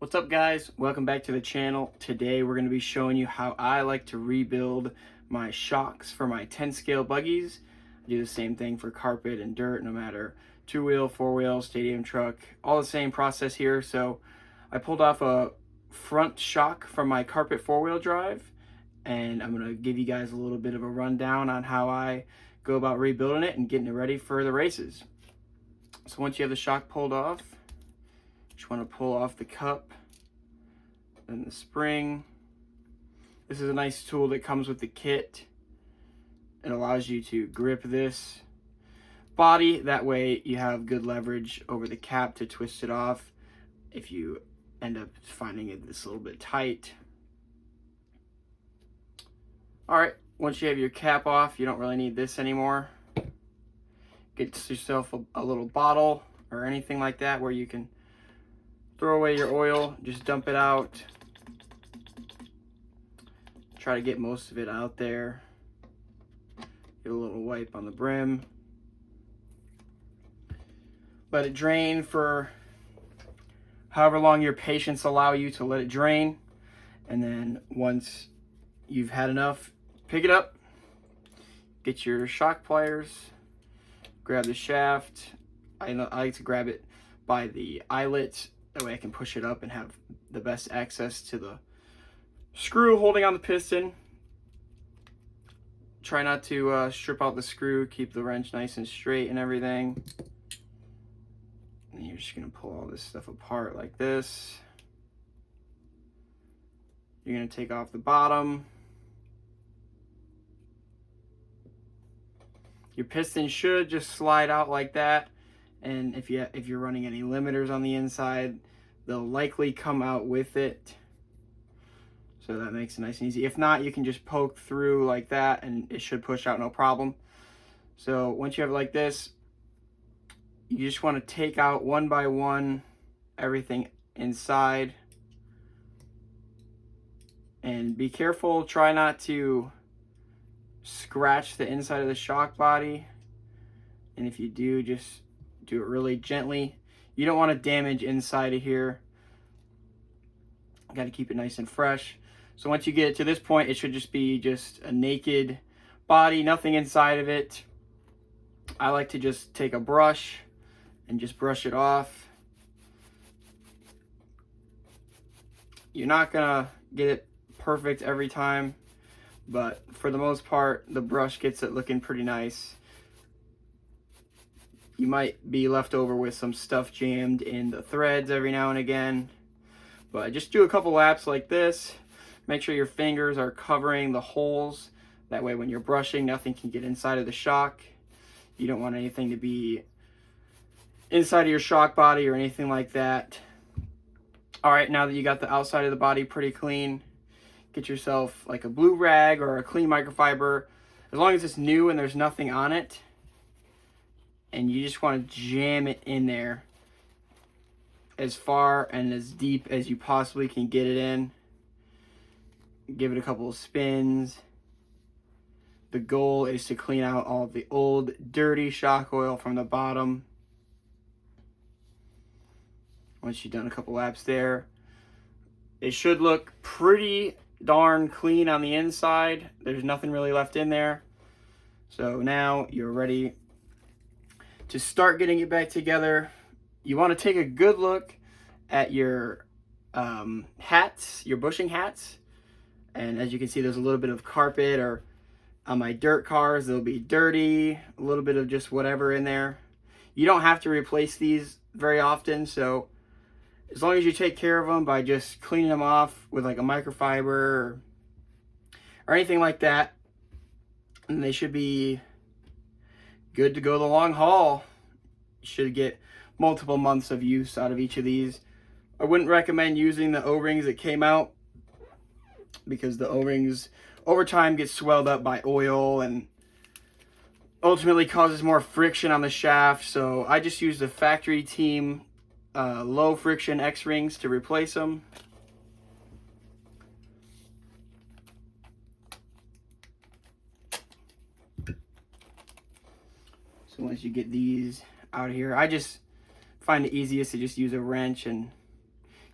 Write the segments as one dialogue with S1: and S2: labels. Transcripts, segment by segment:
S1: What's up, guys? Welcome back to the channel. Today we're going to be showing you how I like to rebuild my shocks for my 10 scale buggies. I do the same thing for carpet and dirt, no matter two-wheel, four-wheel, stadium truck, all the same process here. So I pulled off a front shock from my carpet four-wheel drive, and I'm going to give you guys a little bit of a rundown on how I go about rebuilding it and getting it ready for the races. So once you have the shock pulled off, just want to pull off the cup and the spring. This is a nice tool that comes with the kit. It allows you to grip this body. That way you have good leverage over the cap to twist it off if you end up finding it this little bit tight. All right, once you have your cap off, you don't really need this anymore. Get yourself a little bottle or anything like that where you can throw away your oil, just dump it out. Try to get most of it out there. Get a little wipe on the brim. Let it drain for however long your patience allow you to let it drain. And then once you've had enough, pick it up. Get your shock pliers. Grab the shaft. I like to grab it by the eyelet. That way I can push it up and have the best access to the screw holding on the piston. Try not to strip out the screw. Keep the wrench nice and straight and everything. And you're just going to pull all this stuff apart like this. You're going to take off the bottom. Your piston should just slide out like that. And if you're running any limiters on the inside, they'll likely come out with it. So that makes it nice and easy. If not, you can just poke through like that and it should push out no problem. So once you have it like this, you just want to take out one by one everything inside. And be careful, try not to scratch the inside of the shock body. And if you do, just do it really gently. You don't want to damage inside of here. Got to keep it nice and fresh. So once you get it to this point, it should just be just a naked body, nothing inside of it. I like to just take a brush and just brush it off. You're not gonna get it perfect every time, but for the most part, the brush gets it looking pretty nice. You might be left over with some stuff jammed in the threads every now and again, but just do a couple laps like this. Make sure your fingers are covering the holes. That way when you're brushing, nothing can get inside of the shock. You don't want anything to be inside of your shock body or anything like that. All right, now that you got the outside of the body pretty clean, get yourself like a blue rag or a clean microfiber. As long as it's new and there's nothing on it, and you just want to jam it in there as far and as deep as you possibly can get it in. Give it a couple of spins. The goal is to clean out all of the old dirty shock oil from the bottom. Once you've done a couple laps there, it should look pretty darn clean on the inside. There's nothing really left in there. So now you're ready to start getting it back together. You want to take a good look at your hats, your bushing hats. And as you can see, there's a little bit of carpet, or on my dirt cars, they'll be dirty, a little bit of just whatever in there. You don't have to replace these very often, so as long as you take care of them by just cleaning them off with like a microfiber or anything like that, and they should be good to go the long haul. You should get multiple months of use out of each of these. I wouldn't recommend using the O-rings that came out, because the O-rings over time get swelled up by oil and ultimately causes more friction on the shaft. So I just use the factory team low friction X-rings to replace them. So once you get these out of here, I just find it easiest to just use a wrench and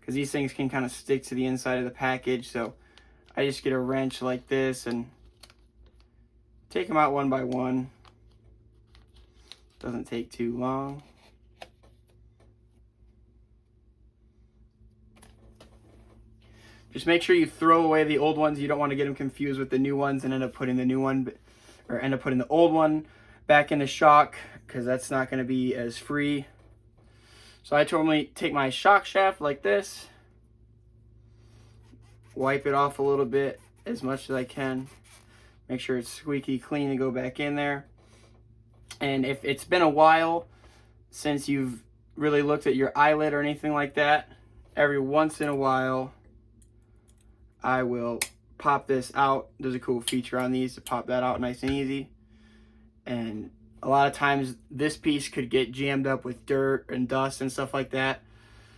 S1: because these things can kind of stick to the inside of the package. So I just get a wrench like this and take them out one by one. Doesn't take too long. Just make sure you throw away the old ones. You don't want to get them confused with the new ones and end up putting the new one, or end up putting the old one back in the shock, because that's not going to be as free. So I normally take my shock shaft like this, wipe it off a little bit as much as I can, make sure it's squeaky clean and go back in there. And if it's been a while since you've really looked at your eyelet or anything like that, every once in a while I will pop this out. There's a cool feature on these to pop that out nice and easy. And a lot of times this piece could get jammed up with dirt and dust and stuff like that.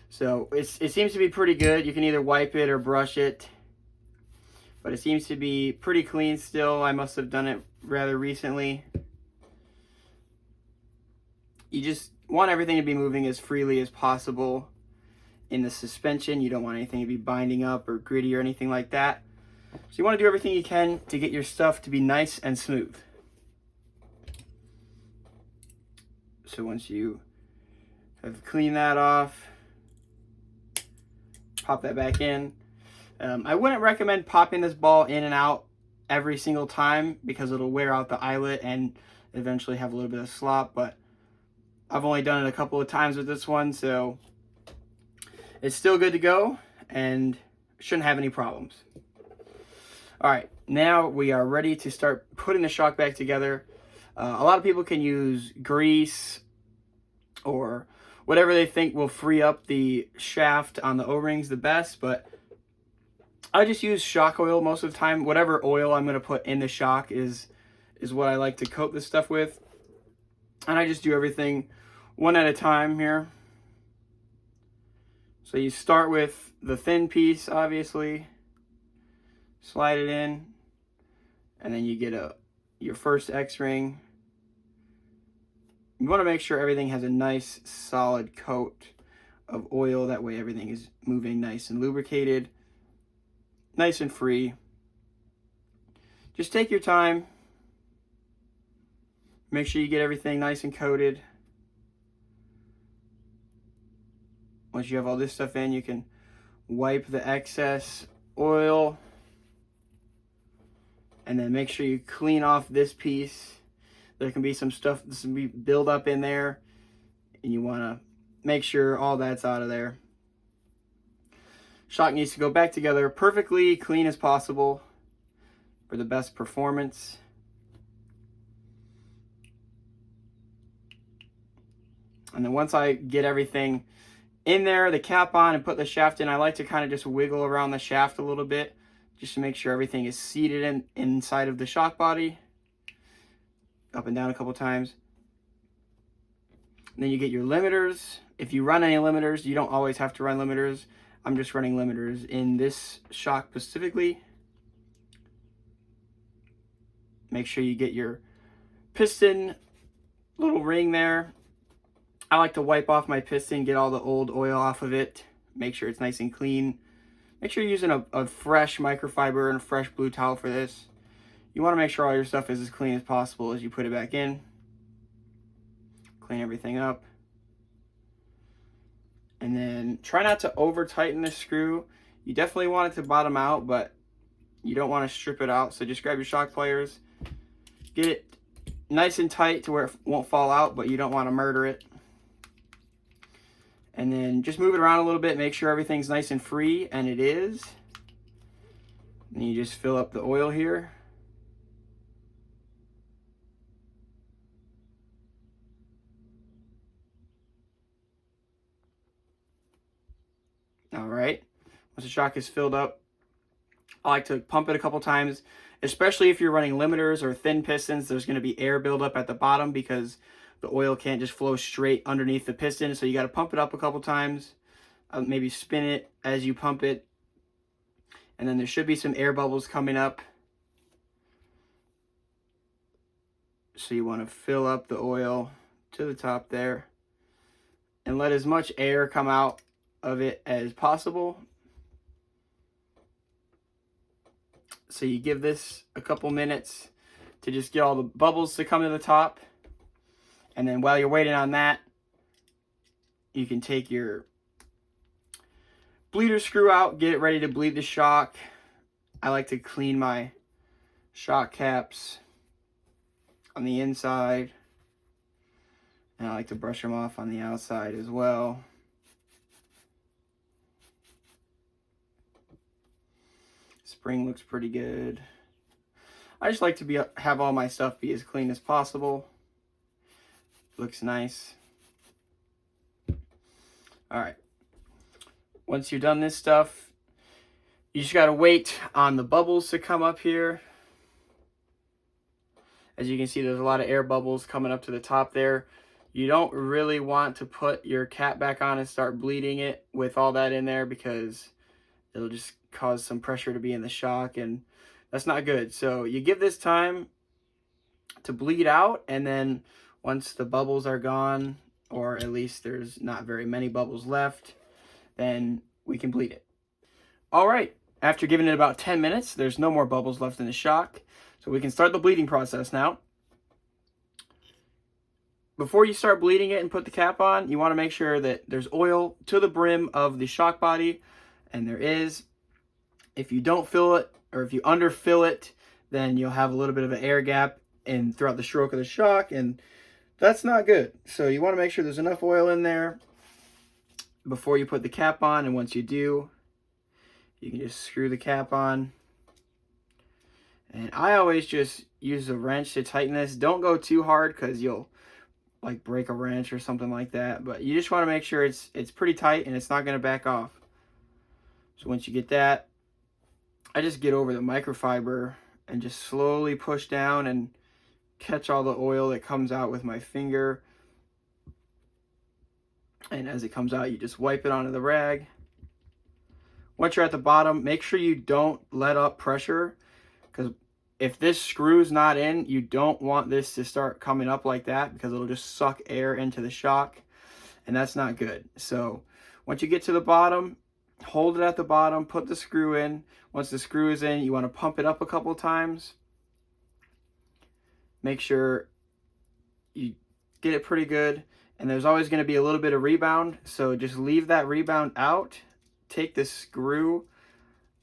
S1: So it seems to be pretty good. You can either wipe it or brush it, but it seems to be pretty clean still. I must have done it rather recently. You just want everything to be moving as freely as possible in the suspension. You don't want anything to be binding up or gritty or anything like that. So you want to do everything you can to get your stuff to be nice and smooth. So once you have cleaned that off, pop that back in. I wouldn't recommend popping this ball in and out every single time, because it'll wear out the eyelet and eventually have a little bit of slop, but I've only done it a couple of times with this one, so it's still good to go and shouldn't have any problems. All right, now we are ready to start putting the shock back together. A lot of people can use grease or whatever they think will free up the shaft on the O-rings the best, but I just use shock oil most of the time. Whatever oil I'm going to put in the shock is what I like to coat this stuff with. And I just do everything one at a time here. So you start with the thin piece, obviously, slide it in, and then you get your first X-ring. You want to make sure everything has a nice solid coat of oil. That way everything is moving nice and lubricated, nice and free. Just take your time. Make sure you get everything nice and coated. Once you have all this stuff in, you can wipe the excess oil, and then make sure you clean off this piece. There can be some stuff that can be build up in there, and you want to make sure all that's out of there. Shock needs to go back together perfectly clean as possible for the best performance. And then once I get everything in there, the cap on, and put the shaft in, I like to kind of just wiggle around the shaft a little bit just to make sure everything is seated inside of the shock body. Up and down a couple times. And then you get your limiters. If you run any limiters, you don't always have to run limiters. I'm just running limiters in this shock specifically. Make sure you get your piston little ring there. I like to wipe off my piston, get all the old oil off of it, make sure it's nice and clean. Make sure you're using a fresh microfiber and a fresh blue towel for this. You want to make sure all your stuff is as clean as possible as you put it back in. Clean everything up. And then try not to over tighten the screw. You definitely want it to bottom out, but you don't want to strip it out. So just grab your shock pliers, get it nice and tight to where it won't fall out, but you don't want to murder it. And then just move it around a little bit, make sure everything's nice and free, and it is. And you just fill up the oil here. All right, once the shock is filled up, I like to pump it a couple times, especially if you're running limiters or thin pistons. There's going to be air buildup at the bottom because the oil can't just flow straight underneath the piston, so you got to pump it up a couple times. Maybe spin it as you pump it, and then there should be some air bubbles coming up. So you want to fill up the oil to the top there and let as much air come out of it as possible. So you give this a couple minutes to just get all the bubbles to come to the top. And then while you're waiting on that, you can take your bleeder screw out, get it ready to bleed the shock. I like to clean my shock caps on the inside, and I like to brush them off on the outside as well. Spring looks pretty good. I just like to have all my stuff be as clean as possible. Looks nice. All right. Once you're done this stuff, you just got to wait on the bubbles to come up here. As you can see, there's a lot of air bubbles coming up to the top there. You don't really want to put your cap back on and start bleeding it with all that in there, because it'll just cause some pressure to be in the shock, and that's not good. So you give this time to bleed out, and then once the bubbles are gone, or at least there's not very many bubbles left, then we can bleed it. All right, after giving it about 10 minutes, there's no more bubbles left in the shock, so we can start the bleeding process now. Before you start bleeding it and put the cap on, you want to make sure that there's oil to the brim of the shock body, and there is. If you don't fill it, or if you underfill it, then you'll have a little bit of an air gap throughout the stroke of the shock, and that's not good. So you want to make sure there's enough oil in there before you put the cap on, and once you do, you can just screw the cap on. And I always just use a wrench to tighten this. Don't go too hard, because you'll like break a wrench or something like that, but you just want to make sure it's pretty tight and it's not going to back off. So once you get that, I just get over the microfiber and just slowly push down and catch all the oil that comes out with my finger. And as it comes out, you just wipe it onto the rag. Once you're at the bottom, make sure you don't let up pressure, because if this screw's not in, you don't want this to start coming up like that, because it'll just suck air into the shock, and that's not good. So once you get to the bottom, hold it at the bottom, put the screw in. Once the screw is in, you want to pump it up a couple times. Make sure you get it pretty good. And there's always going to be a little bit of rebound, so just leave that rebound out. Take the screw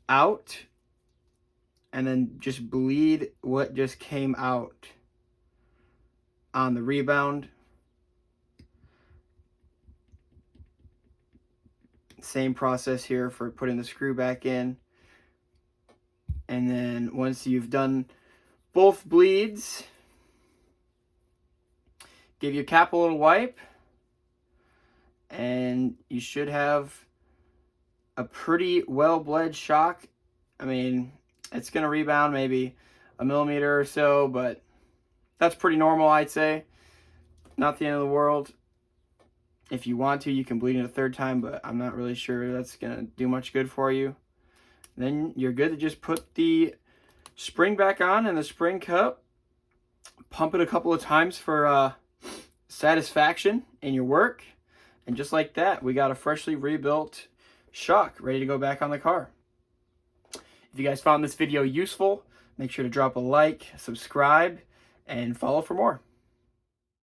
S1: out, and then just bleed what just came out on the rebound. Same process here for putting the screw back in. And then once you've done both bleeds, give your cap a little wipe, and you should have a pretty well bled shock. I mean, it's going to rebound maybe a millimeter or so, but that's pretty normal, I'd say. Not the end of the world. If you want to, you can bleed it a third time, but I'm not really sure that's going to do much good for you. Then you're good to just put the spring back on in the spring cup. Pump it a couple of times for satisfaction in your work. And just like that, we got a freshly rebuilt shock ready to go back on the car. If you guys found this video useful, make sure to drop a like, subscribe, and follow for more.